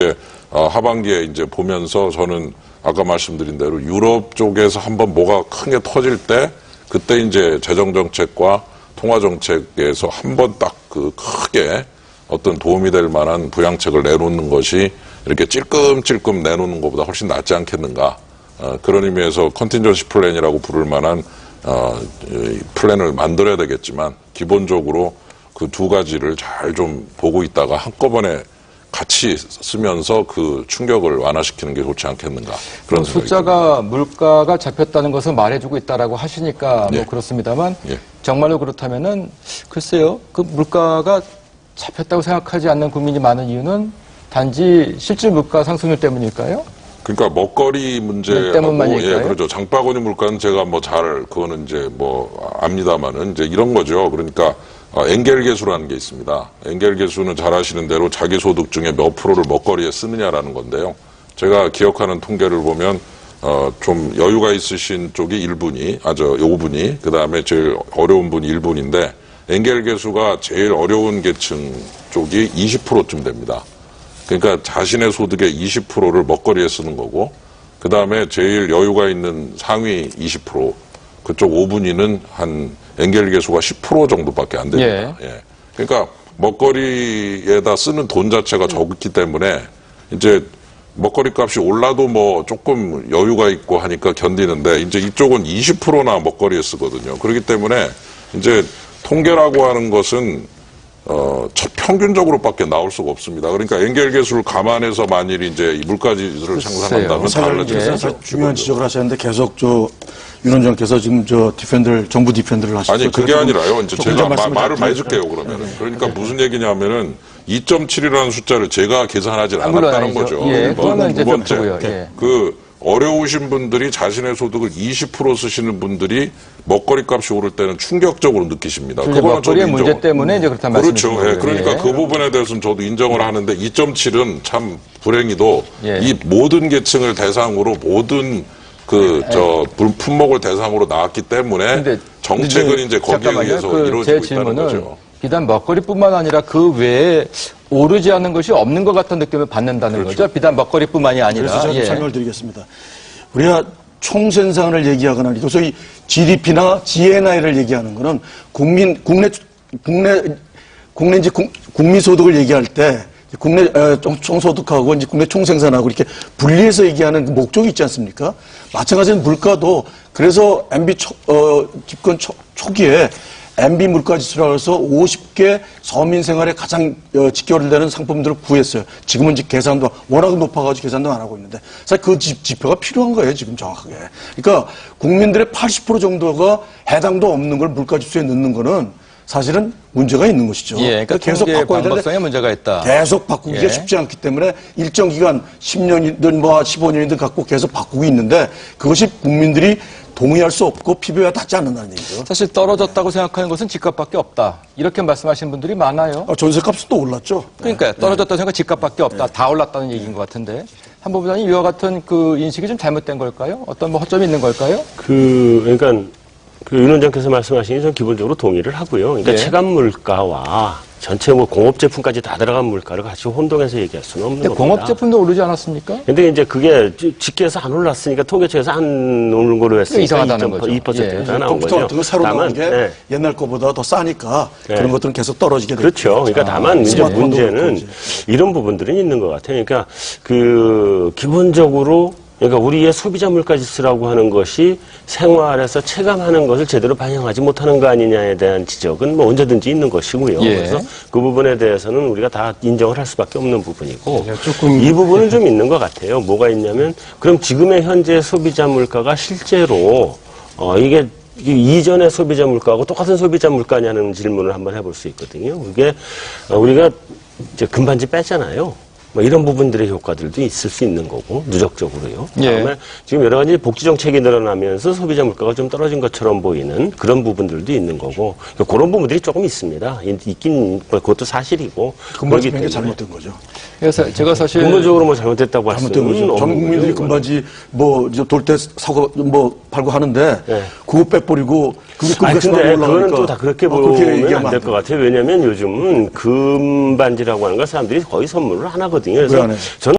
이렇게 하반기에 이제 보면서 저는 아까 말씀드린 대로 유럽 쪽에서 한번 뭐가 크게 터질 때 그때 이제 재정정책과 통화정책에서 한번 딱 그 크게 어떤 도움이 될 만한 부양책을 내놓는 것이 이렇게 찔끔찔끔 내놓는 것보다 훨씬 낫지 않겠는가. 그런 의미에서 컨틴전시 플랜이라고 부를 만한 플랜을 만들어야 되겠지만 기본적으로 그 두 가지를 잘 좀 보고 있다가 한꺼번에 같이 쓰면서 그 충격을 완화시키는 게 좋지 않겠는가. 그런 숫자가 물가가 잡혔다는 것을 말해주고 있다라고 하시니까 뭐 그렇습니다만 정말로 그렇다면은 글쎄요, 그 물가가 잡혔다고 생각하지 않는 국민이 많은 이유는 단지 실질 물가 상승률 때문일까요? 그러니까 먹거리 문제하고 그렇죠. 장바구니 물가는 제가 뭐 그거는 이제 뭐 압니다만은 이제 이런 거죠. 그러니까 엔겔 계수라는 게 있습니다. 엔겔 계수는 잘 아시는 대로 자기 소득 중에 몇 프로를 먹거리에 쓰느냐라는 건데요. 제가 기억하는 통계를 보면 좀 여유가 있으신 쪽이 1분위, 5분위, 그다음에 제일 어려운 분이 1분인데 엔겔 계수가 제일 어려운 계층 쪽이 20%쯤 됩니다. 그러니까 자신의 소득의 20%를 먹거리에 쓰는 거고, 그 다음에 제일 여유가 있는 상위 20%, 그쪽 5분위는 한 엔겔 계수가 10% 정도밖에 안 됩니다. 예. 그러니까 먹거리에다 쓰는 돈 자체가 적기 때문에 이제 먹거리 값이 올라도 뭐 조금 여유가 있고 하니까 견디는데 이제 이쪽은 20%나 먹거리에 쓰거든요. 그렇기 때문에 이제 통계라고 하는 것은 평균적으로밖에 나올 수가 없습니다. 그러니까 엔겔 계수를 감안해서 만일 이제 물가지수를 상상한다면 달라지죠. 중요한 지적을 하셨는데 계속 윤원장께서 지금 정부 디펜드를 하시죠. 아니 그게 아니라요. 이제 제가 말을 많이 줄게요. 그러면은 그러니까 무슨 얘기냐면은 2.7이라는 숫자를 제가 계산하지 않았다는 거죠. 그거는 이제 두 번째 예. 그 어려우신 분들이 자신의 소득을 20% 쓰시는 분들이 먹거리 값이 오를 때는 충격적으로 느끼십니다. 그거는 저도 인정. 문제 때문에 이제 그렇다는 말씀이신 거죠. 예, 그러니까 그 부분에 대해서는 저도 인정을 하는데 2.7은 참 불행히도 이 모든 계층을 대상으로 모든 품목을 대상으로 나왔기 때문에 정책은 이제 거기에 의해서 이루어지고 있다는 거죠. 비단 먹거리뿐만 아니라 그 외에 오르지 않는 것이 없는 것 같은 느낌을 받는다는 거죠. 비단 먹거리뿐만이 아니라. 그래서 제가 설명을 드리겠습니다. 우리가 총생산을 얘기하거나 소위 GDP나 GNI를 얘기하는 거는 국민 소득을 얘기할 때 국내 총소득하고 이제 국내 총생산하고 이렇게 분리해서 얘기하는 그 목적이 있지 않습니까? 마찬가지로 물가도 그래서 MB 집권 초기에 MB 물가지수라고 해서 50개 서민 생활에 가장 직결되는 상품들을 구했어요. 지금은 이제 계산도 워낙 높아가지고 계산도 안 하고 있는데 사실 그 지표가 필요한 거예요. 지금 정확하게. 그러니까 국민들의 80% 정도가 해당도 없는 걸 물가지수에 넣는 거는 사실은 문제가 있는 것이죠. 그러니까 계속 바꿔야 되는데 문제가 있다. 계속 바꾸기가 쉽지 않기 때문에 일정 기간 10년이든 뭐 15년이든 갖고 계속 바꾸고 있는데 그것이 국민들이 동의할 수 없고 피부에 닿지 않는다는 얘기죠. 사실 떨어졌다고 생각하는 것은 집값밖에 없다. 이렇게 말씀하시는 분들이 많아요. 전세값은 또 올랐죠. 그러니까 떨어졌다고 생각하면 집값밖에 없다. 다 올랐다는 얘기인 것 같은데. 한번 부장님 이와 같은 그 인식이 좀 잘못된 걸까요? 어떤 뭐 허점이 있는 걸까요? 그러니까 윤 원장께서 말씀하신 게 전 기본적으로 동의를 하고요. 그러니까 체감 물가와 전체 뭐 공업 제품까지 다 들어간 물가를 같이 혼동해서 얘기할 수는 없는 겁니다. 공업 제품도 오르지 않았습니까? 근데 이제 그게 집계에서 안 올랐으니까 통계청에서 안 오른 거로 했으니까 이상하다는 거죠. 2%가 나온 거죠. 컴퓨터 같은 거 새로 나온 게 옛날 거보다 더 싸니까 그런 것들은 계속 떨어지게 되죠. 그렇죠. 그러니까 다만 이제 문제는 이런 부분들은 있는 것 같아요. 그러니까 기본적으로 그러니까 우리의 소비자 물가지수라고 하는 것이 생활에서 체감하는 것을 제대로 반영하지 못하는 거 아니냐에 대한 지적은 뭐 언제든지 있는 것이고요. 그래서 그 부분에 대해서는 우리가 다 인정을 할 수밖에 없는 부분이고 이 부분은 좀 있는 것 같아요. 뭐가 있냐면 그럼 지금의 현재 소비자 물가가 실제로 이게 이전의 소비자 물가하고 똑같은 소비자 물가냐는 질문을 한번 해볼 수 있거든요. 그게 우리가 이제 금반지 뺐잖아요. 뭐 이런 부분들의 효과들도 있을 수 있는 거고 누적적으로요. 그다음에 지금 여러 가지 복지 정책이 늘어나면서 소비자 물가가 좀 떨어진 것처럼 보이는 그런 부분들도 있는 거고 그런 부분들이 조금 있습니다. 있긴 그것도 사실이고 금반지 뺀 게 잘못된 거죠. 그래서 제가 사실 근본적으로 뭐 잘못됐다고 할 수는 없는 거죠. 전 국민들이 금반지 뭐 돌 때 사고 뭐 팔고 하는데 그거 빼버리고 근데 그거는 또 다 그렇게 보면 안 될 것 같아요. 왜냐하면 요즘은 금반지라고 하는 걸 사람들이 거의 선물을 안 하거든요. 그래서 저는